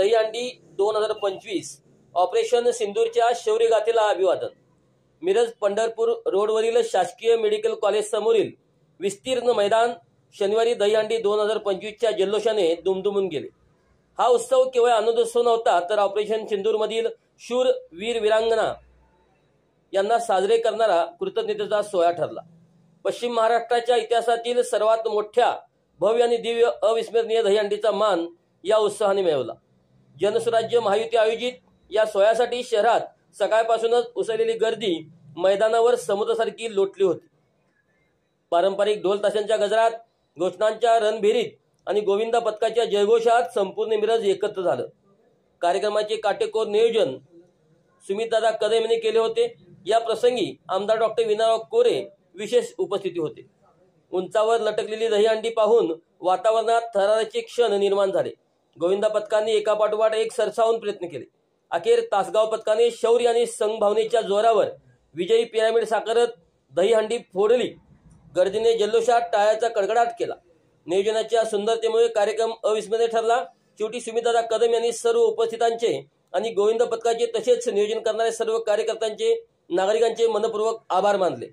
Dahihandi 2025 operation सिंदूरच्या शौर्य गाथेला अभिवादन। मिरज पंढरपूर रोडवरील शासकीय मेडिकल कॉलेज समोरील विस्तीर्ण मैदान शनिवारी दहीहंडी 2025च्या जल्लोषाने दुमदुमून गेले। हा उत्सव केवळ आनंदोत्सव नव्हता, तर ऑपरेशन सिंदूर मधील शूर वीर वीरांगना यांना साजरे करणारा कृतज्ञतेचा सोहळा ठरला। पश्चिम महाराष्ट्राच्या इतिहासातील सर्वात मोठ्या भव्य आणि दिव्य अविस्मरणीय दहीहंडीचा मान या उत्साहाने मिळवला। जनसुराज्य महायुती आयोजित या सोहळ्यासाठी शहरात सकाळपासूनच उसळलेली गर्दी मैदानावर समुद्रासारखी लोटली होती। पारंपरिक ढोल ताशांच्या गजरात, घोषणांच्या रणभेरीत आणि गोविंदा पथकाच्या जयघोषात संपूर्ण मिरज एकत्र झालं। कार्यक्रमाचे काटेकोर नियोजन सुमितदादा कदम यांनी केले होते। या प्रसंगी आमदार डॉक्टर विनाराव कोरे विशेष उपस्थिती होते। उंचावर लटकलेली दहीहंडी पाहून वातावरणात थराराचे क्षण निर्माण झाले। गोविंदा पथकाने एकापाठोपाठ एक सरसावून प्रयत्न केले। अखेर तासगाव पथकाने शौर्य आणि संघभावनेच्या जोरावर विजयी पिरामिड साकारत दहीहंडी फोडली। गर्दीने जल्लोषात टाळ्याचा कडकडाट केला। नियोजनाच्या सुंदरतेमुळे कार्यक्रम अविस्मरणीय ठरला। शेवटी सुमितदादा कदम यांनी सर्व उपस्थितांचे आणि गोविंदा पथकाचे तसेच नियोजन करणाऱ्या सर्व कार्यकर्त्यांचे, नागरिकांचे मनपूर्वक आभार मानले।